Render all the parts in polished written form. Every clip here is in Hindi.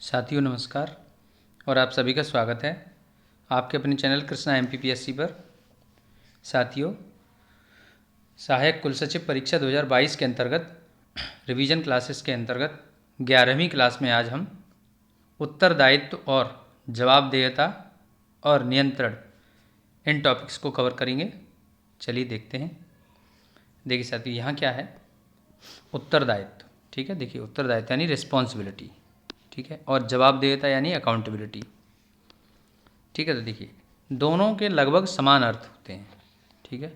साथियों नमस्कार और आप सभी का स्वागत है आपके अपने चैनल कृष्णा MPPSC पर। साथियों, सहायक कुल सचिव परीक्षा 2022 के अंतर्गत रिवीजन क्लासेस के अंतर्गत 11वीं क्लास में आज हम उत्तरदायित्व और जवाबदेहिता और नियंत्रण इन टॉपिक्स को कवर करेंगे। चलिए देखते हैं। देखिए साथियों, यहाँ क्या है, उत्तरदायित्व। ठीक है, देखिए उत्तरदायित्व यानी रिस्पॉन्सिबिलिटी, ठीक है, और जवाबदेहिता यानी अकाउंटेबिलिटी। ठीक है, तो देखिए दोनों के लगभग समान अर्थ होते हैं, ठीक है,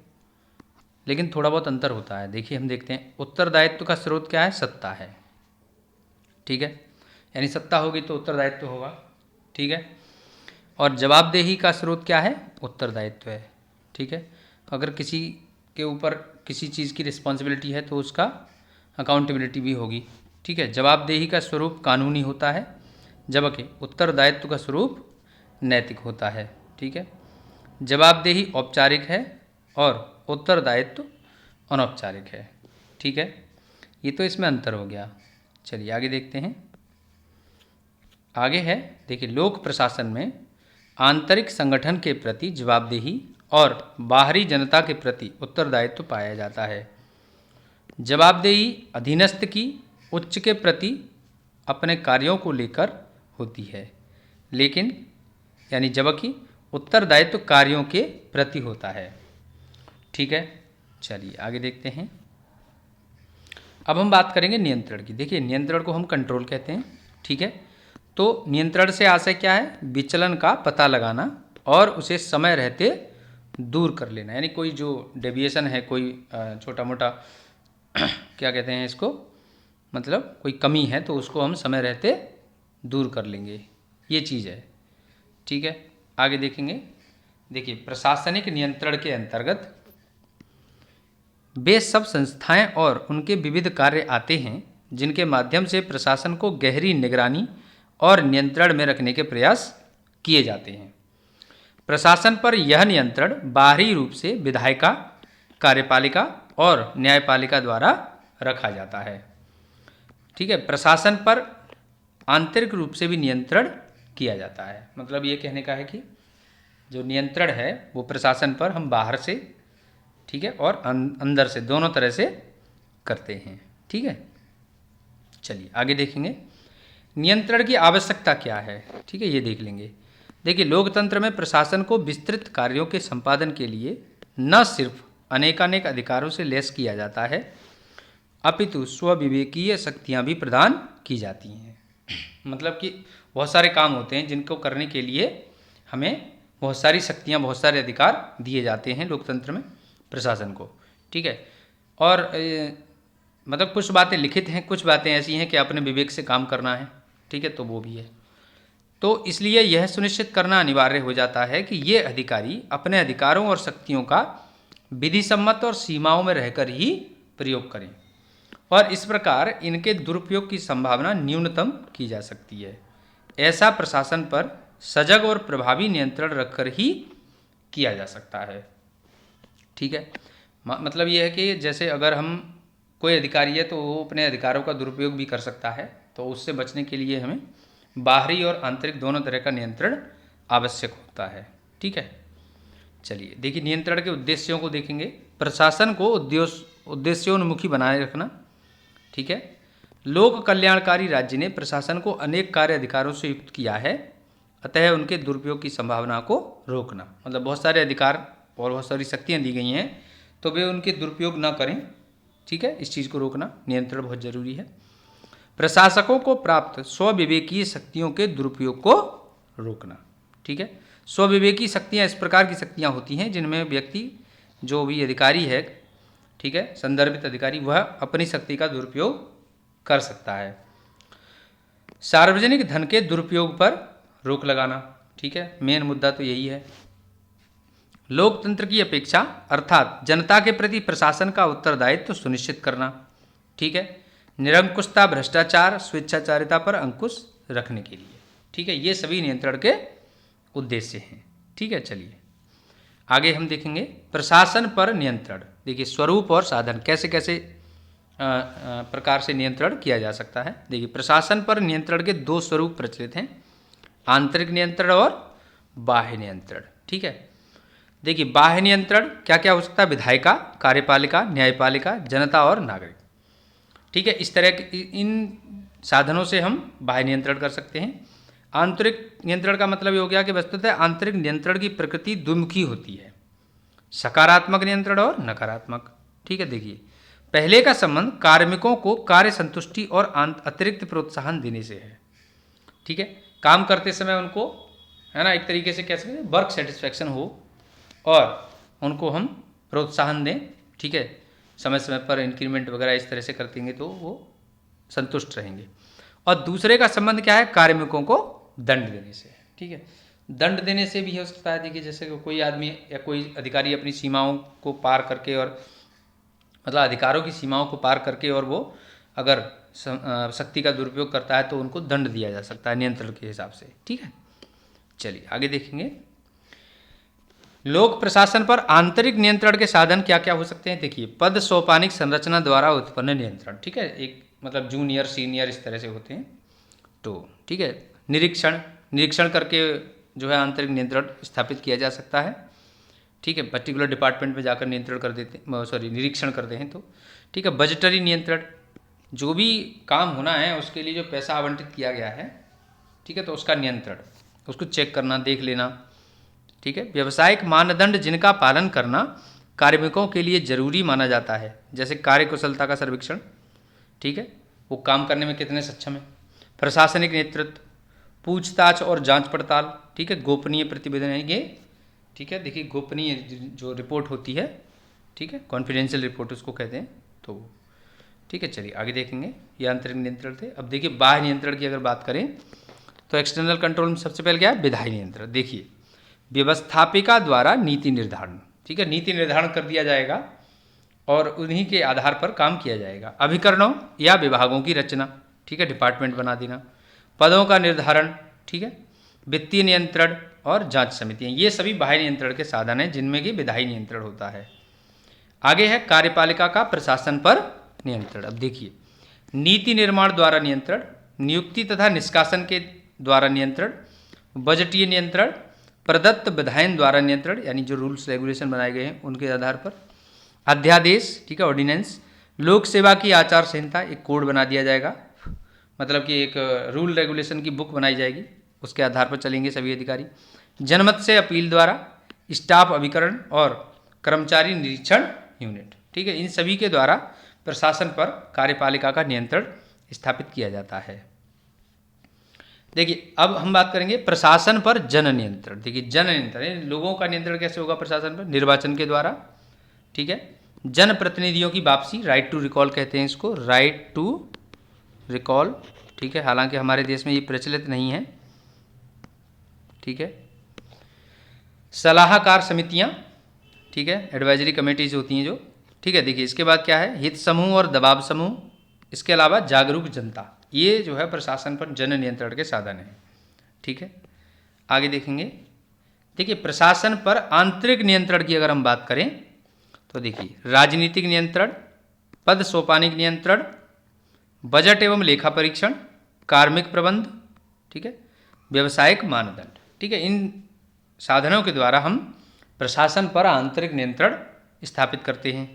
लेकिन थोड़ा बहुत अंतर होता है। देखिए हम देखते हैं, उत्तरदायित्व का स्रोत क्या है? सत्ता है, ठीक है, यानी सत्ता होगी तो उत्तरदायित्व होगा, ठीक है। और जवाबदेही का स्रोत क्या है? उत्तरदायित्व है, ठीक है। अगर किसी के ऊपर किसी चीज़ की रिस्पॉन्सिबिलिटी है तो उसका अकाउंटेबिलिटी भी होगी, ठीक है। जवाबदेही का स्वरूप कानूनी होता है, जबकि उत्तरदायित्व का स्वरूप नैतिक होता है, ठीक है। जवाबदेही औपचारिक है और उत्तरदायित्व अनौपचारिक है, ठीक है। ये तो इसमें अंतर हो गया। चलिए आगे देखते हैं। आगे है, देखिए लोक प्रशासन में आंतरिक संगठन के प्रति जवाबदेही और बाहरी जनता के प्रति उत्तरदायित्व पाया जाता है। जवाबदेही अधीनस्थ की उच्च के प्रति अपने कार्यों को लेकर होती है, लेकिन यानी जबकि उत्तरदायित्व कार्यों के प्रति होता है, ठीक है। चलिए आगे देखते हैं। अब हम बात करेंगे नियंत्रण की। देखिए नियंत्रण को हम कंट्रोल कहते हैं, ठीक है। तो नियंत्रण से आशय क्या है? विचलन का पता लगाना और उसे समय रहते दूर कर लेना। यानी कोई जो डेविएशन है, कोई छोटा मोटा क्या कहते हैं इसको, मतलब कोई कमी है तो उसको हम समय रहते दूर कर लेंगे, ये चीज़ है, ठीक है। आगे देखेंगे। देखिए प्रशासनिक नियंत्रण के अंतर्गत वे सब संस्थाएं और उनके विविध कार्य आते हैं जिनके माध्यम से प्रशासन को गहरी निगरानी और नियंत्रण में रखने के प्रयास किए जाते हैं। प्रशासन पर यह नियंत्रण बाहरी रूप से विधायिका, कार्यपालिका और न्यायपालिका द्वारा रखा जाता है, ठीक है। प्रशासन पर आंतरिक रूप से भी नियंत्रण किया जाता है। मतलब ये कहने का है कि जो नियंत्रण है वो प्रशासन पर हम बाहर से, ठीक है, और अंदर से, दोनों तरह से करते हैं, ठीक है। चलिए आगे देखेंगे नियंत्रण की आवश्यकता क्या है, ठीक है, ये देख लेंगे। देखिए लोकतंत्र में प्रशासन को विस्तृत कार्यों के संपादन के लिए न सिर्फ अनेकानेक अधिकारों से लैस किया जाता है, अपितु स्वविवेकीय शक्तियाँ भी प्रदान की जाती हैं। मतलब कि बहुत सारे काम होते हैं जिनको करने के लिए हमें बहुत सारी शक्तियाँ, बहुत सारे अधिकार दिए जाते हैं लोकतंत्र में प्रशासन को, ठीक है। और मतलब कुछ बातें लिखित हैं, कुछ बातें ऐसी हैं कि अपने विवेक से काम करना है, ठीक है, तो वो भी है। तो इसलिए यह सुनिश्चित करना अनिवार्य हो जाता है कि ये अधिकारी अपने अधिकारों और शक्तियों का विधि सम्मत और सीमाओं में रहकर ही प्रयोग करें और इस प्रकार इनके दुरुपयोग की संभावना न्यूनतम की जा सकती है। ऐसा प्रशासन पर सजग और प्रभावी नियंत्रण रखकर ही किया जा सकता है, ठीक है। मतलब ये है कि जैसे अगर हम कोई अधिकारी है तो वो अपने अधिकारों का दुरुपयोग भी कर सकता है, तो उससे बचने के लिए हमें बाहरी और आंतरिक दोनों तरह का नियंत्रण आवश्यक होता है, ठीक है। चलिए देखिए नियंत्रण के उद्देश्यों को देखेंगे। प्रशासन को उद्देश्योन्मुखी बनाए रखना, ठीक है। लोक कल्याणकारी राज्य ने प्रशासन को अनेक कार्य अधिकारों से युक्त किया है, अतः उनके दुरुपयोग की संभावना को रोकना। मतलब बहुत सारे अधिकार और बहुत सारी शक्तियाँ दी गई हैं तो वे उनके दुरुपयोग ना करें, ठीक है, इस चीज़ को रोकना, नियंत्रण बहुत जरूरी है। प्रशासकों को प्राप्त स्वविवेकीय शक्तियों के दुरुपयोग को रोकना, ठीक है। स्वविवेकी शक्तियाँ इस प्रकार की शक्तियाँ होती हैं जिनमें व्यक्ति, जो भी अधिकारी है, ठीक है, संदर्भित अधिकारी, वह अपनी शक्ति का दुरुपयोग कर सकता है। सार्वजनिक धन के दुरुपयोग पर रोक लगाना, ठीक है, मेन मुद्दा तो यही है। लोकतंत्र की अपेक्षा अर्थात जनता के प्रति प्रशासन का उत्तरदायित्व सुनिश्चित करना, ठीक है। निरंकुशता, भ्रष्टाचार, स्वेच्छाचारिता पर अंकुश रखने के लिए, ठीक है, ये सभी नियंत्रण के उद्देश्य हैं, ठीक है। चलिए आगे हम देखेंगे प्रशासन पर नियंत्रण। देखिए स्वरूप और साधन कैसे कैसे प्रकार से नियंत्रण किया जा सकता है। देखिए, प्रशासन पर नियंत्रण के दो स्वरूप प्रचलित हैं, आंतरिक नियंत्रण और बाह्य नियंत्रण। ठीक है, देखिए बाह्य नियंत्रण क्या क्या हो सकता है? विधायिका, कार्यपालिका, न्यायपालिका, जनता और नागरिक। ठीक है, इस तरह के इन साधनों से हम बाह्य नियंत्रण कर सकते हैं। आंतरिक नियंत्रण का मतलब ये हो गया कि वस्तुतः आंतरिक नियंत्रण की प्रकृति द्विमुखी होती है, सकारात्मक नियंत्रण और नकारात्मक। ठीक है, देखिए पहले का संबंध कार्मिकों को कार्य संतुष्टि और अतिरिक्त प्रोत्साहन देने से है। ठीक है, काम करते समय उनको, है ना, एक तरीके से कह सकते हैं वर्क सेटिस्फैक्शन हो और उनको हम प्रोत्साहन दें। ठीक है, समय समय पर इंक्रीमेंट वगैरह इस तरह से कर देंगे तो वो संतुष्ट रहेंगे। और दूसरे का संबंध क्या है? कार्मिकों को दंड देने से। ठीक है, दंड देने से भी हो सकता है। देखिए जैसे कोई आदमी या कोई अधिकारी अपनी सीमाओं को पार करके और मतलब अधिकारों की सीमाओं को पार करके और वो अगर शक्ति का दुरुपयोग करता है तो उनको दंड दिया जा सकता है नियंत्रण के हिसाब से। ठीक है, चलिए आगे देखेंगे। लोक प्रशासन पर आंतरिक नियंत्रण के साधन क्या क्या हो सकते हैं? देखिए, पद सोपानिक संरचना द्वारा उत्पन्न नियंत्रण। ठीक है, एक मतलब जूनियर सीनियर इस तरह से होते हैं तो। ठीक है, निरीक्षण करके जो है आंतरिक नियंत्रण स्थापित किया जा सकता है। ठीक है, पर्टिकुलर डिपार्टमेंट में जाकर नियंत्रण कर देते, निरीक्षण करते हैं तो। ठीक है, बजटरी नियंत्रण, जो भी काम होना है उसके लिए जो पैसा आवंटित किया गया है, ठीक है, तो उसका नियंत्रण, उसको चेक करना, देख लेना। ठीक है, व्यावसायिक मानदंड जिनका पालन करना कार्मिकों के लिए जरूरी माना जाता है, जैसे कार्य कुशलता का सर्वेक्षण। ठीक है, वो काम करने में कितने सक्षम है। प्रशासनिक नेतृत्व, पूछताछ और जांच पड़ताल। ठीक है, गोपनीय प्रतिवेदन है ये। ठीक है, देखिए गोपनीय जो रिपोर्ट होती है, ठीक है, कॉन्फिडेंशियल रिपोर्ट उसको कहते हैं तो। ठीक है, चलिए आगे देखेंगे। ये आंतरिक नियंत्रण थे। अब देखिए बाह्य नियंत्रण की अगर बात करें तो एक्सटर्नल कंट्रोल में सबसे पहले क्या है? विधायी नियंत्रण। देखिए, व्यवस्थापिका द्वारा नीति निर्धारण। ठीक है, नीति निर्धारण कर दिया जाएगा और उन्हीं के आधार पर काम किया जाएगा। अभिकरणों या विभागों की रचना। ठीक है, डिपार्टमेंट बना देना। पदों का निर्धारण। ठीक है, वित्तीय नियंत्रण और जांच समितियां, ये सभी बाह्य नियंत्रण के साधन हैं जिनमें कि विधायी नियंत्रण होता है। आगे है कार्यपालिका का प्रशासन पर नियंत्रण। अब देखिए, नीति निर्माण द्वारा नियंत्रण, नियुक्ति तथा निष्कासन के द्वारा नियंत्रण, बजटीय नियंत्रण, प्रदत्त विधायन द्वारा नियंत्रण, यानी जो रूल्स रेगुलेशन बनाए गए हैं उनके आधार पर, अध्यादेश, ठीक है, ऑर्डिनेंस, लोक सेवा की आचार संहिता, एक कोड बना दिया जाएगा, मतलब कि एक रूल रेगुलेशन की बुक बनाई जाएगी, उसके आधार पर चलेंगे सभी अधिकारी। जनमत से अपील द्वारा, स्टाफ अभिकरण और कर्मचारी निरीक्षण यूनिट। ठीक है, इन सभी के द्वारा प्रशासन पर कार्यपालिका का नियंत्रण स्थापित किया जाता है। देखिए, अब हम बात करेंगे प्रशासन पर जन नियंत्रण। देखिए, जन नियंत्रण, लोगों का नियंत्रण कैसे होगा प्रशासन पर? निर्वाचन के द्वारा। ठीक है, जन प्रतिनिधियों की वापसी, राइट टू रिकॉल कहते हैं इसको, राइट टू रिकॉल। ठीक है, हालांकि हमारे देश में ये प्रचलित नहीं है। ठीक है, सलाहकार समितियां, ठीक है, एडवाइजरी कमेटीज होती हैं जो। ठीक है, देखिए इसके बाद क्या है? हित समूह और दबाव समूह, इसके अलावा जागरूक जनता, ये जो है प्रशासन पर जन नियंत्रण के साधन हैं। ठीक है, आगे देखेंगे। देखिए, प्रशासन पर आंतरिक नियंत्रण की अगर हम बात करें तो देखिए, राजनीतिक नियंत्रण, पद सोपानिक नियंत्रण, बजट एवं लेखा परीक्षण, कार्मिक प्रबंध, ठीक है, व्यवसायिक मानदंड। ठीक है, इन साधनों के द्वारा हम प्रशासन पर आंतरिक नियंत्रण स्थापित करते हैं।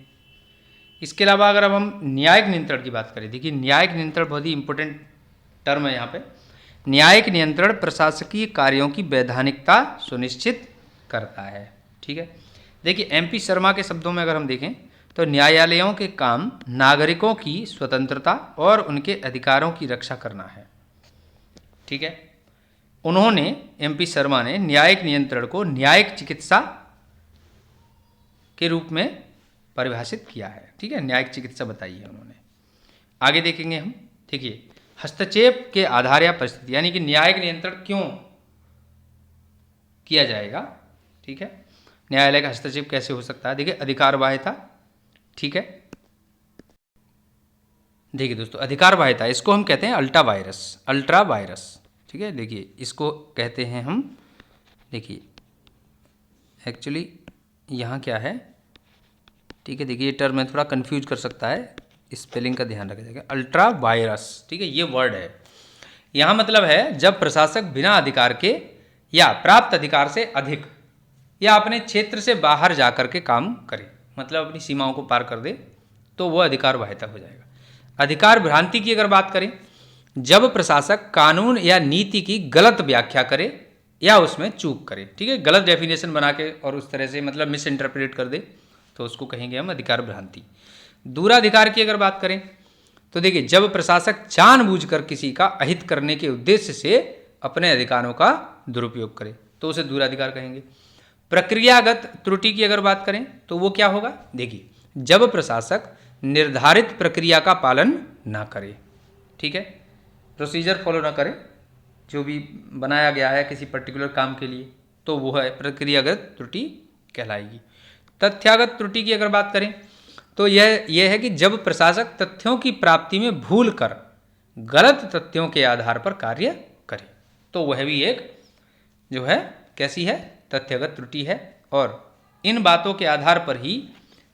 इसके अलावा अगर अब हम न्यायिक नियंत्रण की बात करें, देखिए न्यायिक नियंत्रण बहुत ही इंपॉर्टेंट टर्म है यहाँ पे। न्यायिक नियंत्रण प्रशासकीय कार्यों की वैधानिकता सुनिश्चित करता है। ठीक है, देखिए एमपी शर्मा के शब्दों में अगर हम देखें तो न्यायालयों के काम नागरिकों की स्वतंत्रता और उनके अधिकारों की रक्षा करना है। ठीक है, उन्होंने, एमपी शर्मा ने न्यायिक नियंत्रण को न्यायिक चिकित्सा के रूप में परिभाषित किया है। ठीक है, न्यायिक चिकित्सा बताई है उन्होंने। आगे देखेंगे हम। देखिए, हस्तक्षेप के आधार या परिस्थिति, यानी कि न्यायिक नियंत्रण क्यों किया जाएगा। ठीक है, न्यायालय का हस्तक्षेप कैसे हो सकता है? देखिए, अधिकार बाह्यता। ठीक है, देखिए दोस्तों, अधिकार बाह्यता, इसको हम कहते हैं अल्ट्रा वायरस। ठीक है, देखिए इसको कहते हैं हम, देखिए एक्चुअली यहाँ क्या है, ठीक है, देखिए ये टर्म में थोड़ा कंफ्यूज कर सकता है, स्पेलिंग का ध्यान रखा जाएगा, अल्ट्रा वायरस, ठीक है, ये वर्ड है। यहाँ मतलब है जब प्रशासक बिना अधिकार के या प्राप्त अधिकार से अधिक या अपने क्षेत्र से बाहर जाकर के काम करे, मतलब अपनी सीमाओं को पार कर दे, तो वह अधिकार बाह्यता हो जाएगा। अधिकार भ्रांति की अगर बात करें, जब प्रशासक कानून या नीति की गलत व्याख्या करे या उसमें चूक करे, ठीक है, गलत डेफिनेशन बना के और उस तरह से मतलब मिस इंटरप्रेट कर दे, तो उसको कहेंगे हम अधिकार भ्रांति। दूराधिकार की अगर बात करें तो देखिए, जब प्रशासक जानबूझकर किसी का अहित करने के उद्देश्य से अपने अधिकारों का दुरुपयोग करे, तो उसे दूराधिकार कहेंगे। प्रक्रियागत त्रुटि की अगर बात करें तो वो क्या होगा, देखिए, जब प्रशासक निर्धारित प्रक्रिया का पालन ना करे, ठीक है, प्रोसीजर फॉलो ना करे, जो भी बनाया गया है किसी पर्टिकुलर काम के लिए, तो वो है प्रक्रियागत त्रुटि कहलाएगी। तथ्यागत त्रुटि की अगर बात करें तो यह है कि जब प्रशासक तथ्यों की प्राप्ति में भूल कर गलत तथ्यों के आधार पर कार्य करे, तो वह भी एक जो है कैसी है, तथ्यगत त्रुटि है। और इन बातों के आधार पर ही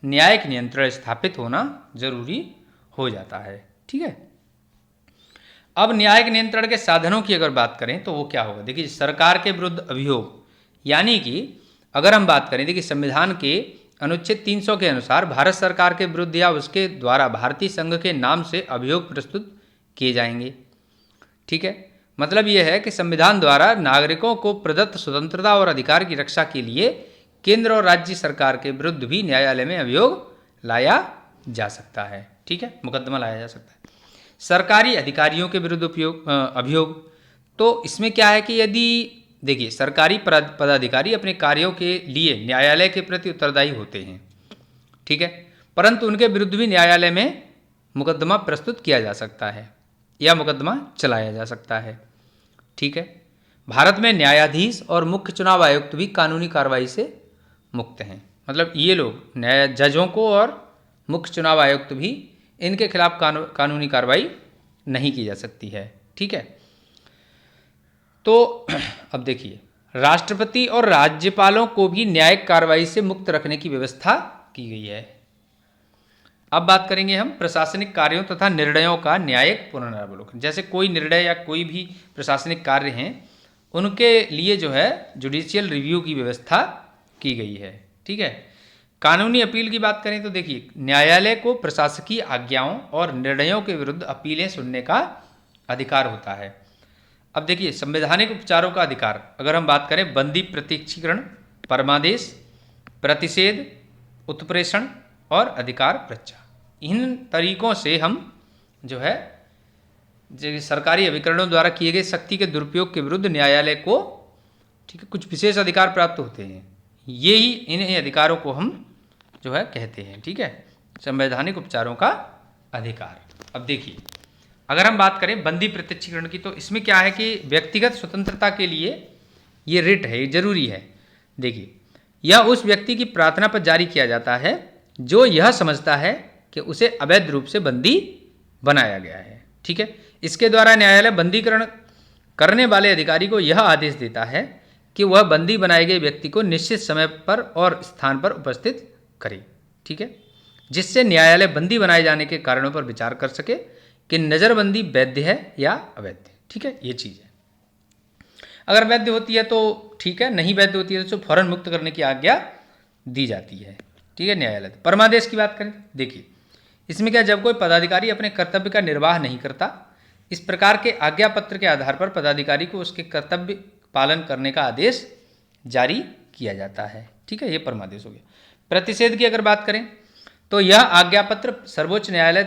न्यायिक नियंत्रण स्थापित होना जरूरी हो जाता है, ठीक है। अब न्यायिक नियंत्रण के साधनों की अगर बात करें तो वो क्या होगा, देखिए, सरकार के विरुद्ध अभियोग, यानी कि अगर हम बात करें, देखिए, संविधान के अनुच्छेद 300 के अनुसार भारत सरकार के विरुद्ध या उसके द्वारा भारतीय संघ के नाम से अभियोग प्रस्तुत किए जाएंगे, ठीक है। मतलब यह है कि संविधान द्वारा नागरिकों को प्रदत्त स्वतंत्रता और अधिकार की रक्षा के लिए केंद्र और राज्य सरकार के विरुद्ध भी न्यायालय में अभियोग लाया जा सकता है, ठीक है, मुकदमा लाया जा सकता है। सरकारी अधिकारियों के विरुद्ध अभियोग, तो इसमें क्या है कि यदि देखिए, सरकारी पदाधिकारी अपने कार्यों के लिए न्यायालय के प्रति उत्तरदायी होते हैं, ठीक है, परंतु उनके विरुद्ध भी न्यायालय में मुकदमा प्रस्तुत किया जा सकता है या मुकदमा चलाया जा सकता है, ठीक है। भारत में न्यायाधीश और मुख्य चुनाव आयुक्त भी कानूनी कार्रवाई से मुक्त हैं, मतलब ये लोग न्याय जजों को और मुख्य चुनाव आयुक्त भी, इनके खिलाफ कानूनी कार्रवाई नहीं की जा सकती है, ठीक है। तो अब देखिए, राष्ट्रपति और राज्यपालों को भी न्यायिक कार्रवाई से मुक्त रखने की व्यवस्था की गई है। अब बात करेंगे हम प्रशासनिक कार्यों तथा निर्णयों का न्यायिक पुनरावलोकन। जैसे कोई निर्णय या कोई भी प्रशासनिक कार्य हैं, उनके लिए जो है जुडिशियल रिव्यू की व्यवस्था की गई है, ठीक है। कानूनी अपील की बात करें तो देखिए, न्यायालय को प्रशासकीय आज्ञाओं और निर्णयों के विरुद्ध अपीलें सुनने का अधिकार होता है। अब देखिए, संवैधानिक उपचारों का अधिकार अगर हम बात करें, बंदी प्रत्यक्षीकरण, परमादेश, प्रतिषेध, उत्प्रेषण और अधिकार परीक्षा, इन तरीकों से हम जो है सरकारी अभिकरणों द्वारा किए गए शक्ति के दुरुपयोग के विरुद्ध न्यायालय को, ठीक है, कुछ विशेष अधिकार प्राप्त होते हैं। यही इन अधिकारों को हम जो है कहते हैं, ठीक है, संवैधानिक उपचारों का अधिकार। अब देखिए, अगर हम बात करें बंदी प्रत्यक्षीकरण की, तो इसमें क्या है कि व्यक्तिगत स्वतंत्रता के लिए ये रिट है, ये जरूरी है। देखिए, यह उस व्यक्ति की प्रार्थना पर जारी किया जाता है जो यह समझता है कि उसे अवैध रूप से बंदी बनाया गया है, ठीक है। इसके द्वारा न्यायालय बंदीकरण करने वाले अधिकारी को यह आदेश देता है कि वह बंदी बनाए गए व्यक्ति को निश्चित समय पर और स्थान पर उपस्थित करे, ठीक है, जिससे न्यायालय बंदी बनाए जाने के कारणों पर विचार कर सके कि नज़रबंदी वैध है या अवैध, ठीक है, ये चीज़ है। अगर वैध होती है तो ठीक है, नहीं वैध होती है तो फौरन मुक्त करने की आज्ञा दी जाती है, ठीक है, न्यायालय। परमादेश की बात करें, देखिए, इसमें क्या, जब कोई पदाधिकारी अपने कर्तव्य का निर्वाह नहीं करता, इस प्रकार के आज्ञा पत्र के आधार पर पदाधिकारी को उसके कर्तव्य पालन करने का आदेश जारी किया जाता है, ठीक है, ये परमादेश हो गया। प्रतिषेध की अगर बात करें तो यह आज्ञा पत्र सर्वोच्च न्यायालय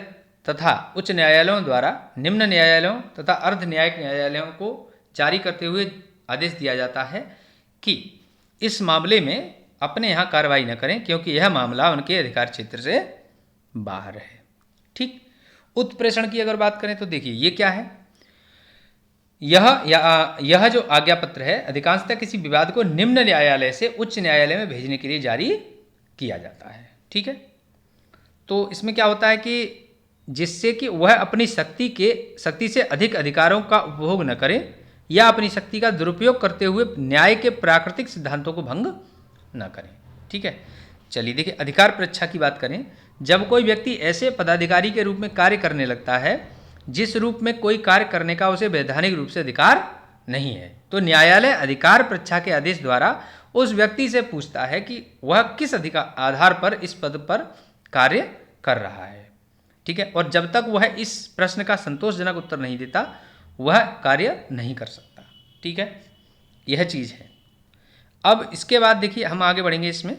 तथा उच्च न्यायालयों द्वारा निम्न न्यायालयों तथा अर्ध न्यायिक न्यायालयों को जारी करते हुए आदेश दिया जाता है कि इस मामले में अपने यहाँ कार्रवाई न करें, क्योंकि यह मामला उनके अधिकार क्षेत्र से बाहर है, ठीक। उत्प्रेषण की अगर बात करें तो देखिए, ये क्या है, यह जो आज्ञा पत्र है अधिकांशतः किसी विवाद को निम्न न्यायालय से उच्च न्यायालय में भेजने के लिए जारी किया जाता है, ठीक है। तो इसमें क्या होता है कि जिससे कि वह अपनी शक्ति से अधिक अधिकारों का उपभोग न करे या अपनी शक्ति का दुरुपयोग करते हुए न्याय के प्राकृतिक सिद्धांतों को भंग न करें, ठीक है। चलिए देखिए, अधिकार परीक्षा की बात करें जब कोई व्यक्ति ऐसे पदाधिकारी के रूप में कार्य करने लगता है जिस रूप में कोई कार्य करने का उसे वैधानिक रूप से अधिकार नहीं है, तो न्यायालय अधिकार परीक्षा के आदेश द्वारा उस व्यक्ति से पूछता है कि वह किस अधिकार आधार पर इस पद पर कार्य कर रहा है। ठीक है, और जब तक वह इस प्रश्न का संतोषजनक उत्तर नहीं देता वह कार्य नहीं कर सकता। ठीक है, यह चीज़ है। अब इसके बाद देखिए हम आगे बढ़ेंगे, इसमें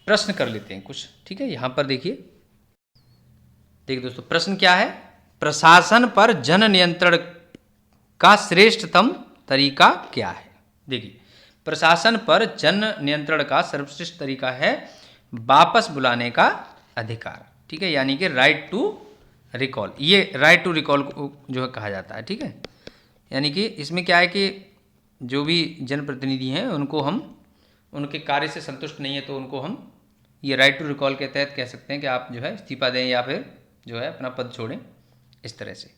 प्रश्न कर लेते हैं कुछ। ठीक है, यहाँ पर देखिए दोस्तों प्रश्न क्या है, प्रशासन पर जन नियंत्रण का श्रेष्ठतम तरीका क्या है। देखिए प्रशासन पर जन नियंत्रण का सर्वश्रेष्ठ तरीका है वापस बुलाने का अधिकार। ठीक है, यानी कि राइट टू रिकॉल। ये राइट टू रिकॉल जो है कहा जाता है। ठीक है, यानी कि इसमें क्या है कि जो भी जनप्रतिनिधि हैं उनको हम उनके कार्य से संतुष्ट नहीं है तो उनको हम ये राइट टू रिकॉल के तहत कह सकते हैं कि आप जो है इस्तीफा दें या फिर जो है अपना पद छोड़ें, इस तरह से।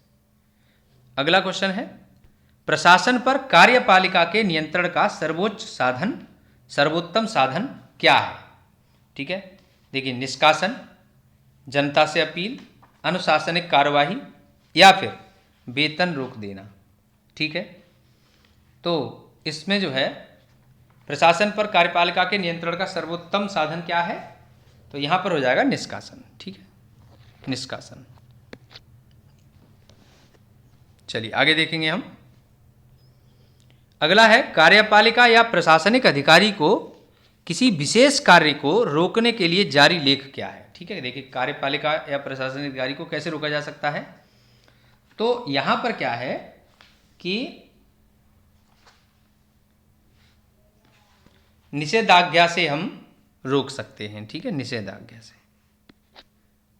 अगला क्वेश्चन है, प्रशासन पर कार्यपालिका के नियंत्रण का सर्वोत्तम साधन क्या है। ठीक है, देखिए निष्कासन, जनता से अपील, अनुशासनिक कार्यवाही या फिर वेतन रोक देना। ठीक है, तो इसमें जो है प्रशासन पर कार्यपालिका के नियंत्रण का सर्वोत्तम साधन क्या है, तो यहां पर हो जाएगा निष्कासन। ठीक है, निष्कासन। चलिए आगे देखेंगे हम। अगला है, कार्यपालिका या प्रशासनिक अधिकारी को किसी विशेष कार्य को रोकने के लिए जारी लेख क्या है। ठीक है, देखिए कार्यपालिका या प्रशासनिक अधिकारी को कैसे रोका जा सकता है, तो यहां पर क्या है कि निषेधाज्ञा से हम रोक सकते हैं। ठीक है, निषेधाज्ञा से।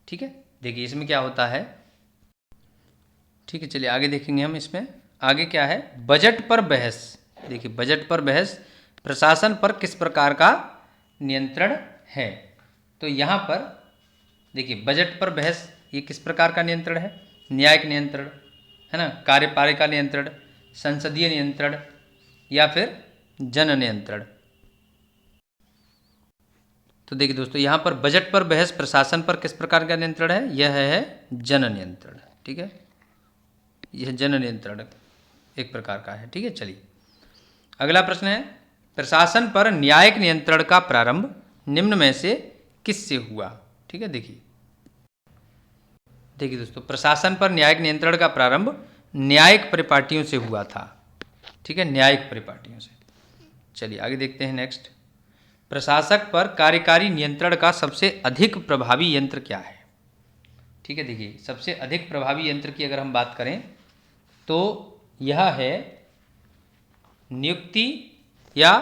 ठीक है, देखिए इसमें क्या होता है। ठीक है, चलिए आगे देखेंगे हम। इसमें आगे क्या है, बजट पर बहस। देखिए बजट पर बहस प्रशासन पर किस प्रकार का नियंत्रण है, तो यहाँ पर देखिए बजट पर बहस ये किस प्रकार का नियंत्रण है, न्यायिक नियंत्रण है ना, कार्यपालिका नियंत्रण, संसदीय नियंत्रण या फिर जन नियंत्रण। तो देखिए दोस्तों यहाँ पर बजट पर बहस प्रशासन पर किस प्रकार का नियंत्रण है, यह है जन नियंत्रण। ठीक है, यह जन नियंत्रण एक प्रकार का है। ठीक है, चलिए अगला प्रश्न है, प्रशासन पर न्यायिक नियंत्रण का प्रारंभ निम्न में से किससे हुआ। ठीक है, देखिए दोस्तों प्रशासन पर न्यायिक नियंत्रण का प्रारंभ न्यायिक परिपाटियों से हुआ था। ठीक है, न्यायिक परिपाटियों से। चलिए आगे देखते हैं नेक्स्ट, प्रशासक पर कार्यकारी नियंत्रण का सबसे अधिक प्रभावी यंत्र क्या है। ठीक है, देखिए सबसे अधिक प्रभावी यंत्र की अगर हम बात करें तो यह है नियुक्ति या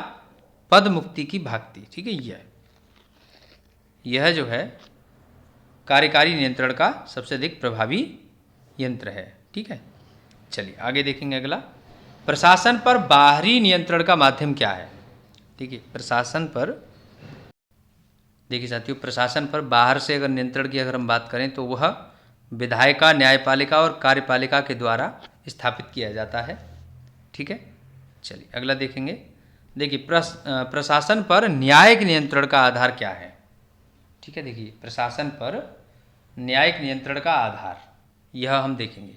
पद मुक्ति की भाक्ति। ठीक है, यह जो है कार्यकारी नियंत्रण का सबसे अधिक प्रभावी यंत्र है। ठीक है, चलिए आगे देखेंगे अगला, प्रशासन पर बाहरी नियंत्रण का माध्यम क्या है। ठीक है, प्रशासन पर देखिए साथियों, प्रशासन पर बाहर से अगर नियंत्रण की अगर हम बात करें तो वह विधायिका, न्यायपालिका और कार्यपालिका के द्वारा स्थापित किया जाता है। ठीक है, चलिए अगला देखेंगे। देखिए प्रशासन पर न्यायिक नियंत्रण का आधार क्या है। ठीक है, देखिए प्रशासन पर न्यायिक नियंत्रण का आधार यह हम देखेंगे।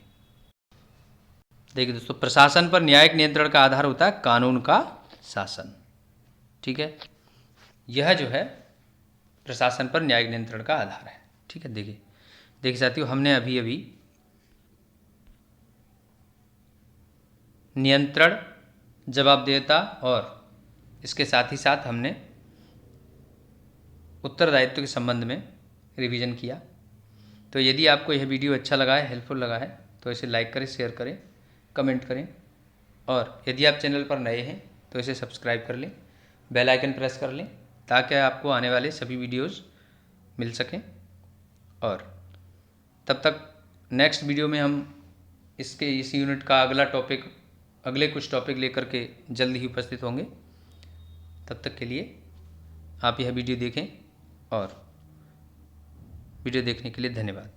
देखिए दोस्तों प्रशासन पर न्यायिक नियंत्रण का आधार होता है कानून का शासन। ठीक है, यह जो है प्रशासन पर न्यायिक नियंत्रण का आधार है। ठीक है, देखिए साथियों हमने अभी अभी नियंत्रण, जवाबदेहिता और इसके साथ ही साथ हमने उत्तरदायित्व के संबंध में रिवीजन किया। तो यदि आपको यह वीडियो अच्छा लगा है, हेल्पफुल लगा है, तो इसे लाइक करें, शेयर करें, कमेंट करें और यदि आप चैनल पर नए हैं तो इसे सब्सक्राइब कर लें, बेल आइकन प्रेस कर लें ताकि आपको आने वाले सभी वीडियोस मिल सकें। और तब तक नेक्स्ट वीडियो में हम इस यूनिट का अगले कुछ टॉपिक लेकर के जल्द ही उपस्थित होंगे। तब तक के लिए आप यह वीडियो देखें और वीडियो देखने के लिए धन्यवाद।